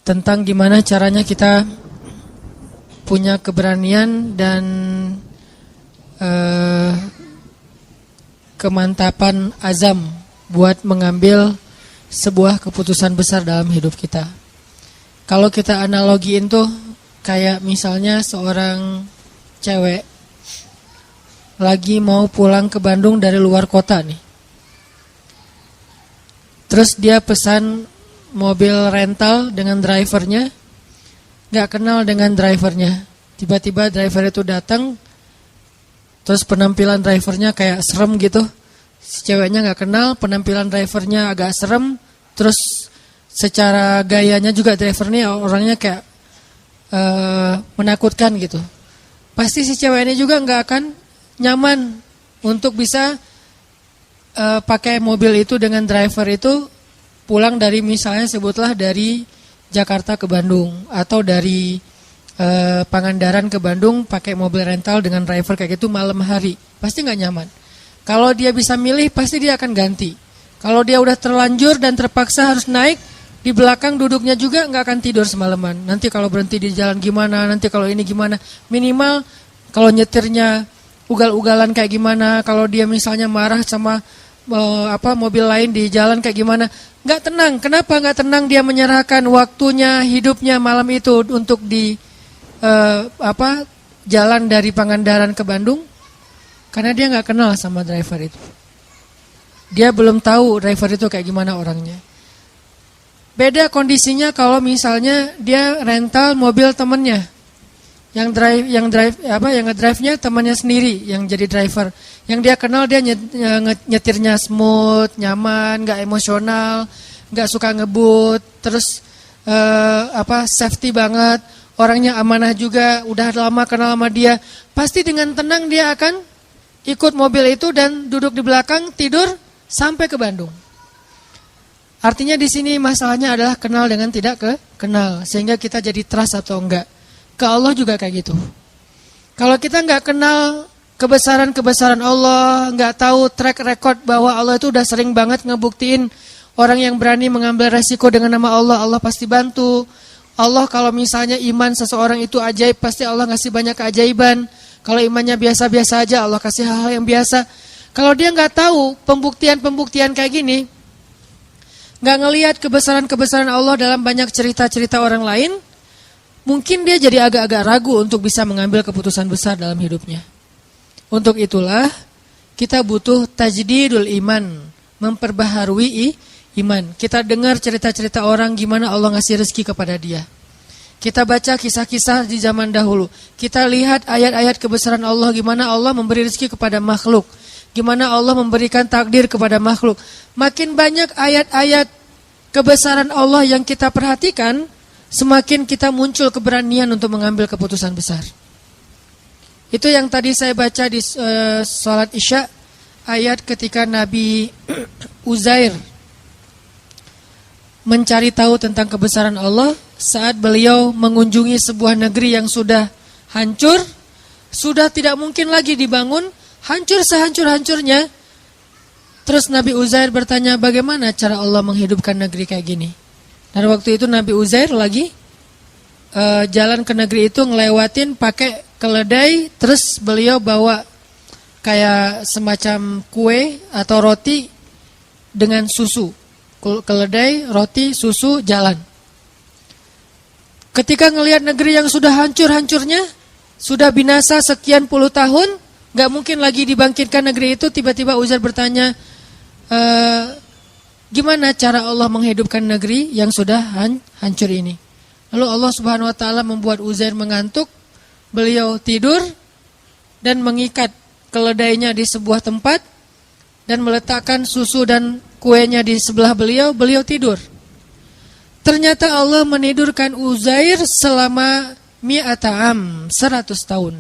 tentang gimana caranya kita punya keberanian dan kemantapan azam buat mengambil sebuah keputusan besar dalam hidup kita. Kalau kita analogiin tuh kayak misalnya seorang cewek lagi mau pulang ke Bandung dari luar kota nih. Terus dia pesan mobil rental dengan drivernya, gak kenal dengan drivernya. Tiba-tiba driver itu datang, terus penampilan drivernya kayak serem gitu. Si ceweknya gak kenal, penampilan drivernya agak serem. Terus secara gayanya juga drivernya orangnya kayak menakutkan gitu. Pasti si cewek ini juga gak akan nyaman untuk bisa pakai mobil itu dengan driver itu pulang dari misalnya sebutlah dari Jakarta ke Bandung atau dari Pangandaran ke Bandung pakai mobil rental dengan driver kayak gitu malam hari, pasti nggak nyaman. Kalau dia bisa milih pasti dia akan ganti. Kalau dia udah terlanjur dan terpaksa harus naik, di belakang duduknya juga nggak akan tidur semalaman. Nanti kalau berhenti di jalan gimana, nanti kalau ini gimana, minimal kalau nyetirnya ugal-ugalan kayak gimana, kalau dia misalnya marah sama mobil lain di jalan kayak gimana, nggak tenang. Kenapa nggak tenang? Dia menyerahkan waktunya, hidupnya malam itu untuk di jalan dari Pangandaran ke Bandung, karena dia nggak kenal sama driver itu. Dia belum tahu driver itu kayak gimana orangnya. Beda kondisinya kalau misalnya dia rental mobil temennya. Yang ngedrive-nya temannya sendiri yang jadi driver. Yang dia kenal dia nyetirnya smooth, nyaman, enggak emosional, enggak suka ngebut, terus safety banget, orangnya amanah juga, udah lama kenal sama dia. Pasti dengan tenang dia akan ikut mobil itu dan duduk di belakang tidur sampai ke Bandung. Artinya di sini masalahnya adalah kenal dengan tidak kenal, sehingga kita jadi trust atau enggak. Ke Allah juga kayak gitu. Kalau kita nggak kenal kebesaran-kebesaran Allah, nggak tahu track record bahwa Allah itu udah sering banget ngebuktiin orang yang berani mengambil resiko dengan nama Allah, Allah pasti bantu. Allah kalau misalnya iman seseorang itu ajaib, pasti Allah ngasih banyak keajaiban. Kalau imannya biasa-biasa aja, Allah kasih hal-hal yang biasa. Kalau dia nggak tahu pembuktian-pembuktian kayak gini, nggak ngelihat kebesaran-kebesaran Allah dalam banyak cerita-cerita orang lain, mungkin dia jadi agak-agak ragu untuk bisa mengambil keputusan besar dalam hidupnya. Untuk itulah kita butuh tajdidul iman, memperbaharui iman. Kita dengar cerita-cerita orang gimana Allah ngasih rezeki kepada dia. Kita baca kisah-kisah di zaman dahulu. Kita lihat ayat-ayat kebesaran Allah, gimana Allah memberi rezeki kepada makhluk. Gimana Allah memberikan takdir kepada makhluk. Makin banyak ayat-ayat kebesaran Allah yang kita perhatikan, semakin kita muncul keberanian untuk mengambil keputusan besar. Itu yang tadi saya baca di sholat Isya, ayat ketika Nabi Uzair mencari tahu tentang kebesaran Allah saat beliau mengunjungi sebuah negeri yang sudah hancur, sudah tidak mungkin lagi dibangun, hancur sehancur-hancurnya. Terus Nabi Uzair bertanya, bagaimana cara Allah menghidupkan negeri kayak gini? Dan waktu itu Nabi Uzair lagi jalan ke negeri itu ngelewatin pakai keledai, terus beliau bawa kayak semacam kue atau roti dengan susu. Keledai, roti, susu, jalan. Ketika ngelihat negeri yang sudah hancur-hancurnya, sudah binasa sekian puluh tahun, gak mungkin lagi dibangkitkan negeri itu, tiba-tiba Uzair bertanya, gimana cara Allah menghidupkan negeri yang sudah hancur ini? Lalu Allah Subhanahu wa taala membuat Uzair mengantuk, beliau tidur dan mengikat keledainya di sebuah tempat dan meletakkan susu dan kuenya di sebelah beliau, beliau tidur. Ternyata Allah menidurkan Uzair selama 100 tahun.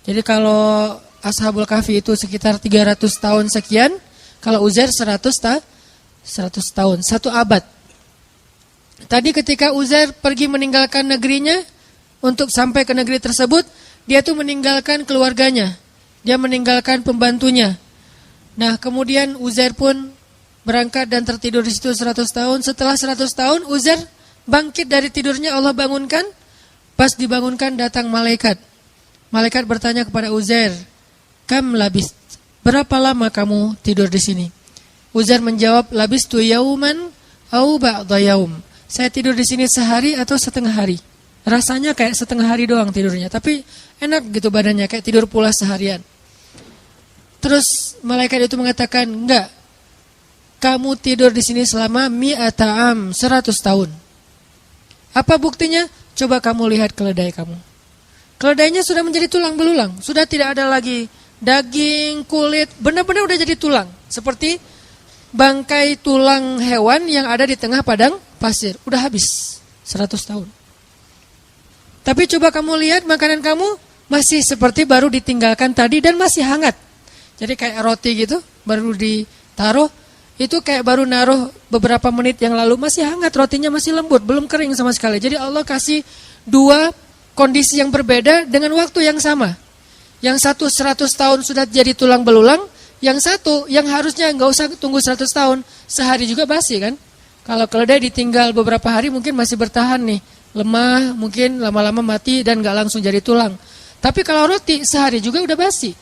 Jadi kalau Ashabul Kahfi itu sekitar 300 tahun sekian, kalau Uzair 100 tahun, 1 abad. Tadi ketika Uzair pergi meninggalkan negerinya untuk sampai ke negeri tersebut, dia tuh meninggalkan keluarganya, dia meninggalkan pembantunya. Nah, kemudian Uzair pun berangkat dan tertidur di situ 100 tahun. Setelah 100 tahun Uzair bangkit dari tidurnya, Allah bangunkan. Pas dibangunkan datang malaikat. Malaikat bertanya kepada Uzair, "Kam labis? Berapa lama kamu tidur di sini?" Uzair menjawab, "Labistu yauman au ba'da yaum." Saya tidur di sini sehari atau setengah hari. Rasanya kayak setengah hari doang tidurnya, tapi enak gitu badannya, kayak tidur pula seharian. Terus malaikat itu mengatakan, "Enggak. Kamu tidur di sini selama 100 tahun. Apa buktinya? Coba kamu lihat keledai kamu. Keledainya sudah menjadi tulang belulang, sudah tidak ada lagi daging, kulit, benar-benar udah jadi tulang. Seperti bangkai tulang hewan yang ada di tengah padang pasir. Udah habis 100 tahun. Tapi coba kamu lihat makanan kamu masih seperti baru ditinggalkan tadi dan masih hangat. Jadi kayak roti gitu, baru ditaruh, itu kayak baru naruh beberapa menit yang lalu, masih hangat, rotinya masih lembut, belum kering sama sekali. Jadi Allah kasih dua kondisi yang berbeda dengan waktu yang sama. Yang satu 100 tahun sudah jadi tulang belulang, yang satu yang harusnya nggak usah tunggu 100 tahun, sehari juga basi kan. Kalau keledai ditinggal beberapa hari mungkin masih bertahan nih, lemah, mungkin lama-lama mati dan nggak langsung jadi tulang. Tapi kalau roti sehari juga udah basi.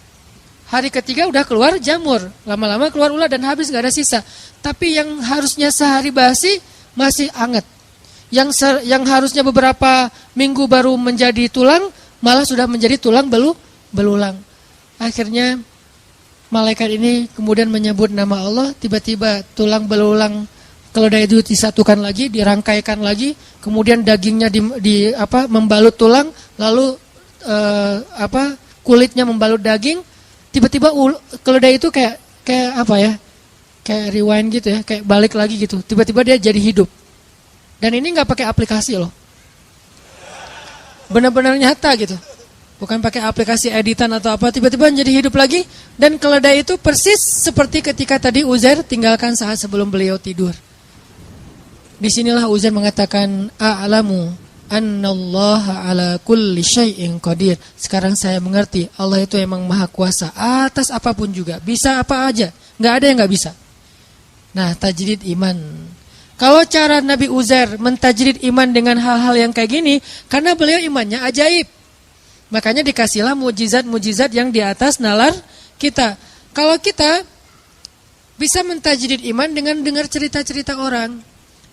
Hari ketiga udah keluar jamur, lama-lama keluar ulat dan habis gak ada sisa. Tapi yang harusnya sehari basi masih hangat. Yang harusnya beberapa minggu baru menjadi tulang, malah sudah menjadi tulang belulang. Akhirnya malaikat ini kemudian menyebut nama Allah, tiba-tiba tulang belulang keledai itu disatukan lagi, dirangkaikan lagi, kemudian dagingnya membalut tulang, lalu kulitnya membalut daging. Tiba-tiba keledai itu kayak apa ya? Kayak rewind gitu ya, kayak balik lagi gitu. Tiba-tiba dia jadi hidup. Dan ini nggak pakai aplikasi loh. Benar-benar nyata gitu. Bukan pakai aplikasi editan atau apa, tiba-tiba jadi hidup lagi dan keledai itu persis seperti ketika tadi Uzair tinggalkan saat sebelum beliau tidur. Disinilah Uzair mengatakan a'lamu annallaha ala kulli syai'in qadir. Sekarang saya mengerti Allah itu emang maha kuasa atas apapun juga, bisa apa aja, nggak ada yang nggak bisa. Nah, tajrid iman. Kalau cara Nabi Uzair mentajrid iman dengan hal-hal yang kayak gini, karena beliau imannya ajaib, makanya dikasihlah mujizat-mujizat yang di atas nalar kita. Kalau kita bisa mentajrid iman dengan dengar cerita-cerita orang,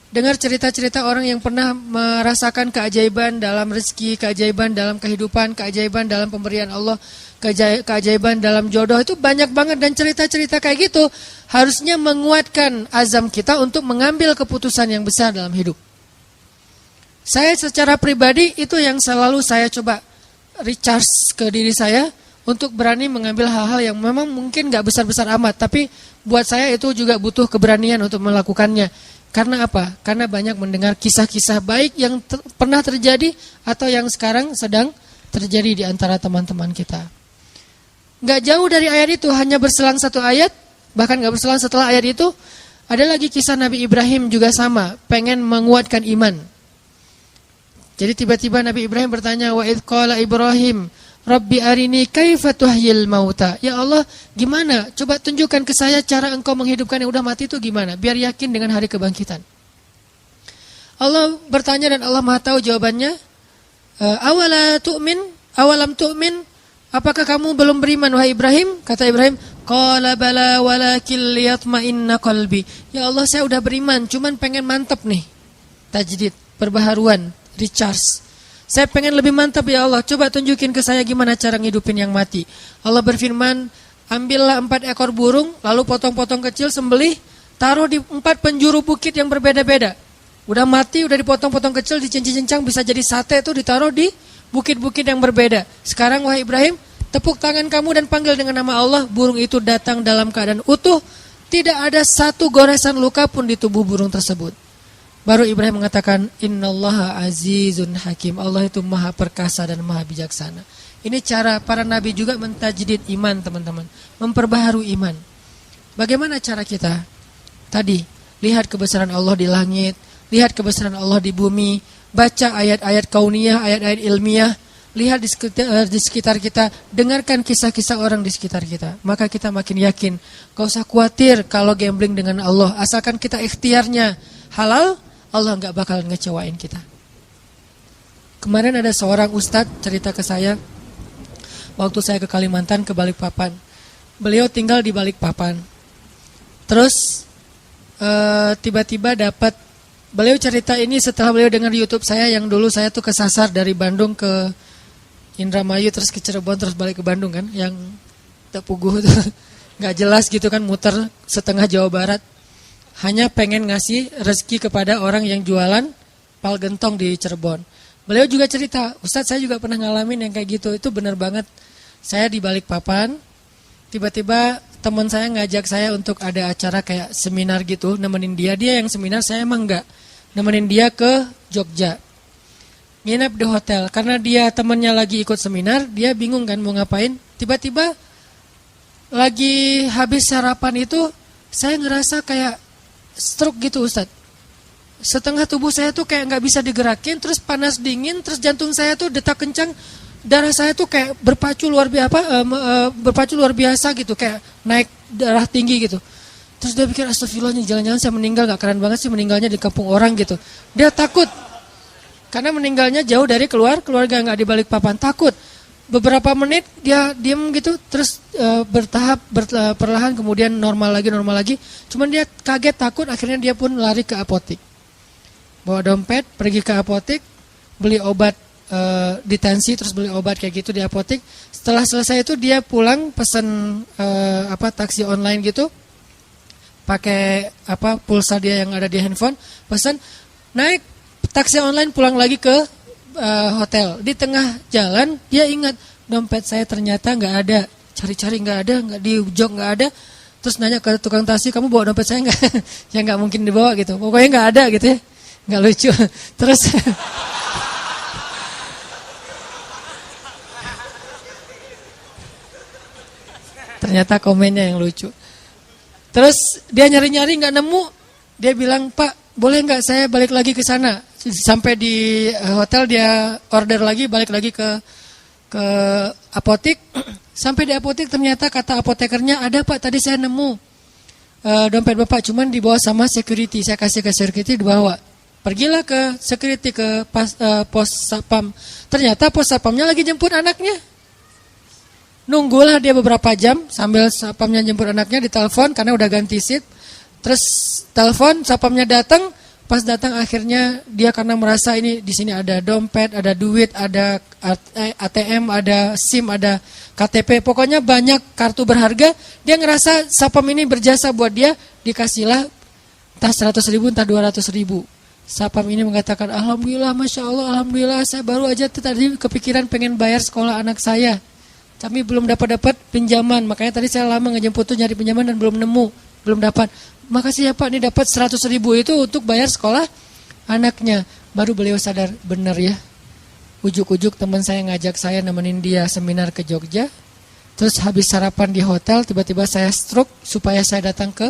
dengar cerita-cerita orang yang pernah merasakan keajaiban dalam rezeki, keajaiban dalam kehidupan, keajaiban dalam pemberian Allah, keajaiban dalam jodoh, itu banyak banget. Dan cerita-cerita kayak gitu harusnya menguatkan azam kita untuk mengambil keputusan yang besar dalam hidup. Saya secara pribadi itu yang selalu saya coba recharge ke diri saya untuk berani mengambil hal-hal yang memang mungkin gak besar-besar amat, tapi buat saya itu juga butuh keberanian untuk melakukannya. Karena apa? Karena banyak mendengar kisah-kisah baik yang pernah terjadi atau yang sekarang sedang terjadi di antara teman-teman kita. Gak jauh dari ayat itu, hanya berselang satu ayat, bahkan gak berselang setelah ayat itu, ada lagi kisah Nabi Ibrahim juga sama, pengen menguatkan iman. Jadi tiba-tiba Nabi Ibrahim bertanya, wa idh qala Ibrahim, Rabbi arini kaifa tuhyil mauta. Ya Allah, gimana? Coba tunjukkan ke saya cara engkau menghidupkan yang udah mati itu gimana? Biar yakin dengan hari kebangkitan. Allah bertanya dan Allah Maha tahu jawabannya. Awalam tu'min? Apakah kamu belum beriman wahai Ibrahim? Kata Ibrahim, qala bala walakin liyatma'inna qalbi. Ya Allah, saya udah beriman, cuman pengen mantap nih. Tajdid, perbaharuan, recharge. Saya pengen lebih mantap ya Allah, coba tunjukin ke saya gimana cara ngidupin yang mati. Allah berfirman, ambillah 4 ekor burung, lalu potong-potong kecil, sembelih, taruh di 4 penjuru bukit yang berbeda-beda. Udah mati, udah dipotong-potong kecil, dicincang-cincang, bisa jadi sate itu ditaruh di bukit-bukit yang berbeda. Sekarang wahai Ibrahim, tepuk tangan kamu dan panggil dengan nama Allah. Burung itu datang dalam keadaan utuh, tidak ada satu goresan luka pun di tubuh burung tersebut. Baru Ibrahim mengatakan, innallaha azizun hakim. Allah itu maha perkasa dan maha bijaksana. Ini cara para nabi juga mentajdid iman, teman-teman. Memperbaharui iman. Bagaimana cara kita? Tadi, lihat kebesaran Allah di langit, lihat kebesaran Allah di bumi, baca ayat-ayat kauniyah, ayat-ayat ilmiah, lihat di sekitar kita, dengarkan kisah-kisah orang di sekitar kita. Maka kita makin yakin, gak usah khawatir kalau gambling dengan Allah. Asalkan kita ikhtiarnya halal, Allah nggak bakal ngecewain kita. Kemarin ada seorang ustadz cerita ke saya, waktu saya ke Kalimantan, ke Balikpapan. Beliau tinggal di Balikpapan. Terus tiba-tiba dapat, beliau cerita ini setelah beliau dengar YouTube saya yang dulu saya tuh kesasar dari Bandung ke Indramayu terus ke Cirebon terus balik ke Bandung kan, yang Tepuguh tuh nggak jelas gitu kan, muter setengah Jawa Barat. Hanya pengen ngasih rezeki kepada orang yang jualan pal gentong di Cirebon. Beliau juga cerita, Ustadz saya juga pernah ngalamin yang kayak gitu, itu benar banget. Saya di Balikpapan, tiba-tiba teman saya ngajak saya untuk ada acara kayak seminar gitu, nemenin dia yang seminar, saya emang enggak. Nemenin dia ke Jogja. Nginep di hotel, karena dia temannya lagi ikut seminar, dia bingung kan mau ngapain. Tiba-tiba lagi habis sarapan itu, saya ngerasa kayak stroke gitu Ustadz. Setengah tubuh saya tuh kayak nggak bisa digerakin, terus panas dingin, terus jantung saya tuh detak kencang, darah saya tuh kayak berpacu luar biasa gitu, kayak naik darah tinggi gitu. Terus dia pikir astagfirullah, jangan-jangan saya meninggal, nggak keren banget sih meninggalnya di kampung orang gitu. Dia takut karena meninggalnya jauh dari keluarga, nggak di Balikpapan, takut. Beberapa menit dia diam gitu, terus bertahap perlahan kemudian normal lagi. Cuman dia kaget takut, akhirnya dia pun lari ke apotik. Bawa dompet, pergi ke apotik, beli obat ditensi, terus beli obat kayak gitu di apotik. Setelah selesai itu dia pulang pesen taksi online gitu, pakai pulsa dia yang ada di handphone, pesen, naik taksi online pulang lagi ke hotel. Di tengah jalan dia ingat dompet saya ternyata nggak ada, cari-cari nggak ada, nggak di jok nggak ada. Terus nanya ke tukang taksi, kamu bawa dompet saya nggak? Ya nggak mungkin dibawa gitu, pokoknya nggak ada gitu ya, nggak lucu. Terus ternyata komennya yang lucu. Terus dia nyari-nyari nggak nemu, dia bilang, Pak boleh nggak saya balik lagi ke sana? Sampai di hotel dia order lagi, balik lagi ke apotik. Sampai di apotik ternyata kata apotekernya, ada Pak tadi saya nemu dompet Bapak, cuman dibawa sama security. Saya kasih ke security, dibawa. Pergilah ke security, ke pos satpam. Ternyata pos satpamnya lagi jemput anaknya. Nunggulah dia beberapa jam sambil satpamnya jemput anaknya, ditelepon karena udah ganti seat. Terus telepon, satpamnya datang. Pas datang akhirnya dia karena merasa ini di sini ada dompet, ada duit, ada ATM, ada SIM, ada KTP, pokoknya banyak kartu berharga. Dia ngerasa satpam ini berjasa buat dia, dikasihlah entah 100.000 entah 200.000. Satpam ini mengatakan, alhamdulillah, masya Allah, alhamdulillah, saya baru aja tadi kepikiran pengen bayar sekolah anak saya, tapi belum dapat pinjaman, makanya tadi saya lama ngejemput tuh nyari pinjaman dan belum nemu, belum dapat. Makasih ya Pak, ini dapat 100.000 itu untuk bayar sekolah anaknya. Baru beliau sadar, benar ya. Ujuk-ujuk teman saya ngajak saya nemenin dia seminar ke Jogja. Terus habis sarapan di hotel, tiba-tiba saya stroke supaya saya datang ke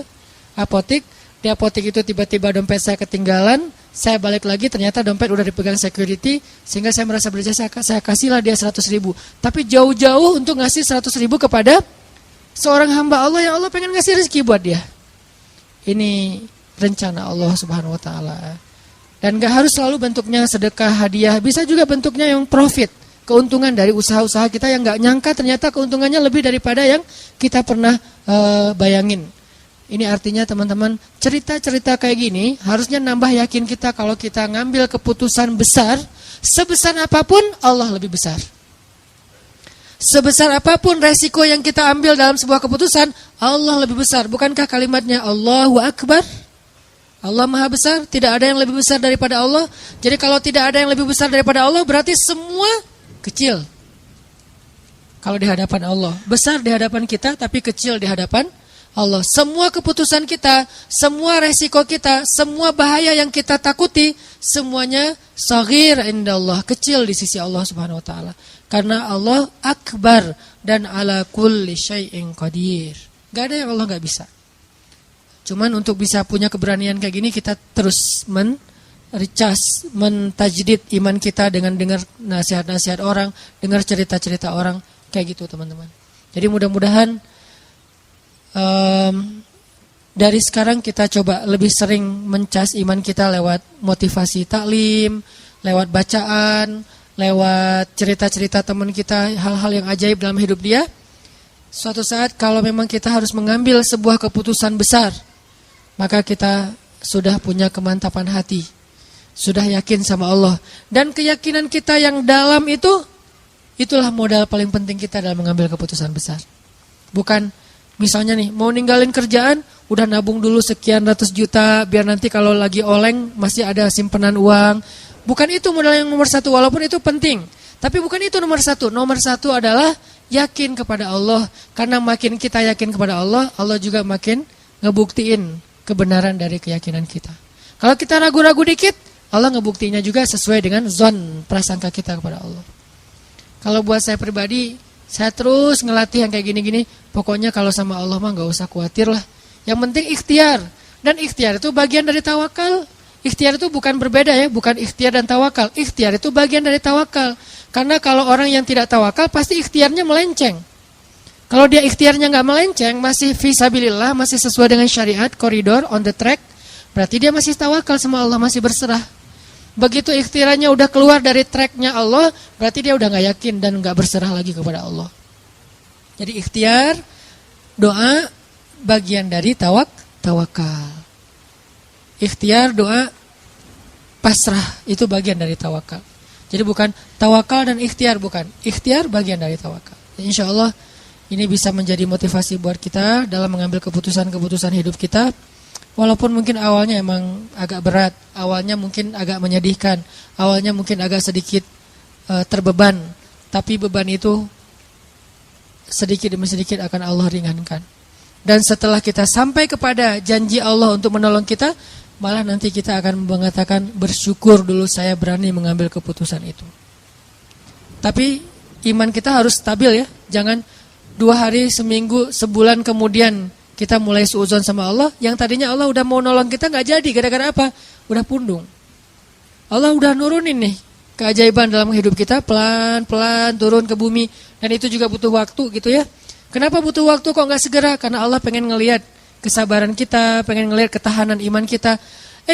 apotik. Di apotik itu tiba-tiba dompet saya ketinggalan. Saya balik lagi, ternyata dompet udah dipegang security. Sehingga saya merasa berjasa, saya kasihlah dia 100.000. Tapi jauh-jauh untuk ngasih 100.000 kepada seorang hamba Allah yang Allah pengen ngasih rezeki buat dia. Ini rencana Allah Subhanahu wa taala. Dan gak harus selalu bentuknya sedekah, hadiah, bisa juga bentuknya yang profit, keuntungan dari usaha-usaha kita yang gak nyangka ternyata keuntungannya lebih daripada yang kita pernah bayangin. Ini artinya teman-teman, cerita-cerita kayak gini harusnya nambah yakin kita kalau kita ngambil keputusan besar, sebesar apapun Allah lebih besar. Sebesar apapun resiko yang kita ambil dalam sebuah keputusan, Allah lebih besar. Bukankah kalimatnya Allahu Akbar? Allah Maha Besar, tidak ada yang lebih besar daripada Allah. Jadi kalau tidak ada yang lebih besar daripada Allah, berarti semua kecil. Kalau di hadapan Allah, besar di hadapan kita tapi kecil di hadapan Allah. Semua keputusan kita, semua resiko kita, semua bahaya yang kita takuti, semuanya saghir indallah, kecil di sisi Allah Subhanahu wa taala. Karena Allah akbar dan ala kulli syai'in qadir. Gak ada yang Allah gak bisa. Cuman untuk bisa punya keberanian kayak gini, kita terus recas, mentajdid iman kita dengan dengar nasihat-nasihat orang, dengar cerita-cerita orang, kayak gitu teman-teman. Jadi mudah-mudahan dari sekarang kita coba lebih sering mencas iman kita lewat motivasi taklim, lewat bacaan, lewat cerita-cerita teman kita, hal-hal yang ajaib dalam hidup dia. Suatu saat kalau memang kita harus mengambil sebuah keputusan besar, maka kita sudah punya kemantapan hati, sudah yakin sama Allah. Dan keyakinan kita yang dalam itu, itulah modal paling penting kita dalam mengambil keputusan besar. Bukan misalnya nih, mau ninggalin kerjaan, udah nabung dulu sekian ratus juta, biar nanti kalau lagi oleng masih ada simpanan uang. Bukan itu modal yang nomor satu, walaupun itu penting. Tapi bukan itu nomor satu. Nomor satu adalah yakin kepada Allah. Karena makin kita yakin kepada Allah, Allah juga makin ngebuktiin kebenaran dari keyakinan kita. Kalau kita ragu-ragu dikit, Allah ngebuktinya juga sesuai dengan zon prasangka kita kepada Allah. Kalau buat saya pribadi, saya terus ngelatih yang kayak gini-gini. Pokoknya kalau sama Allah mah gak usah khawatir lah. Yang penting ikhtiar. Dan ikhtiar itu bagian dari tawakal. Ikhtiar itu bukan berbeda ya, bukan ikhtiar dan tawakal. Ikhtiar itu bagian dari tawakal. Karena kalau orang yang tidak tawakal pasti ikhtiarnya melenceng. Kalau dia ikhtiarnya gak melenceng, masih fisabilillah, masih sesuai dengan syariat, koridor, on the track, berarti dia masih tawakal sama Allah, masih berserah. Begitu ikhtiarnya udah keluar dari tracknya Allah, berarti dia udah gak yakin dan gak berserah lagi kepada Allah. Jadi ikhtiar, doa, bagian dari tawakal. Ikhtiar, doa, pasrah, itu bagian dari tawakal. Jadi bukan tawakal dan ikhtiar, bukan. Ikhtiar bagian dari tawakal. Insya Allah ini bisa menjadi motivasi buat kita dalam mengambil keputusan-keputusan hidup kita. Walaupun mungkin awalnya emang agak berat, awalnya mungkin agak menyedihkan, awalnya mungkin agak sedikit terbeban. Tapi beban itu sedikit demi sedikit akan Allah ringankan. Dan setelah kita sampai kepada janji Allah untuk menolong kita, malah nanti kita akan mengatakan bersyukur dulu saya berani mengambil keputusan itu. Tapi iman kita harus stabil ya. Jangan 2 hari, seminggu, sebulan kemudian kita mulai suudzon sama Allah. Yang tadinya Allah udah mau nolong kita gak jadi. Gara-gara apa? Udah pundung. Allah udah nurunin nih keajaiban dalam hidup kita. Pelan-pelan turun ke bumi. Dan itu juga butuh waktu gitu ya. Kenapa butuh waktu kok gak segera? Karena Allah pengen ngelihat kesabaran kita, pengen ngelihat ketahanan iman kita.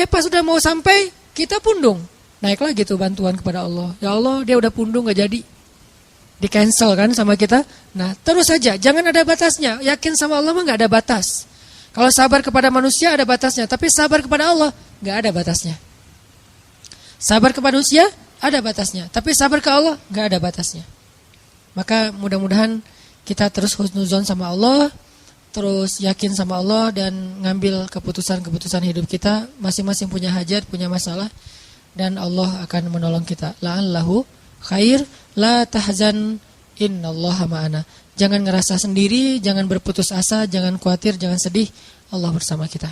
Pas sudah mau sampai, kita pundung. Naik lagi tuh bantuan kepada Allah. Ya Allah, dia udah pundung gak jadi. Di cancel kan sama kita. Nah terus saja, jangan ada batasnya. Yakin sama Allah mah gak ada batas. Kalau sabar kepada manusia ada batasnya. Tapi sabar kepada Allah gak ada batasnya. Sabar kepada manusia ada batasnya. Tapi sabar ke Allah gak ada batasnya. Maka mudah-mudahan kita terus husnuzon sama Allah, terus yakin sama Allah dan ngambil keputusan-keputusan hidup kita. Masing-masing punya hajat, punya masalah, dan Allah akan menolong kita. La'allahu khair, la tahzan, innallaha ma'ana. Jangan ngerasa sendiri, jangan berputus asa, jangan khawatir, jangan sedih. Allah bersama kita.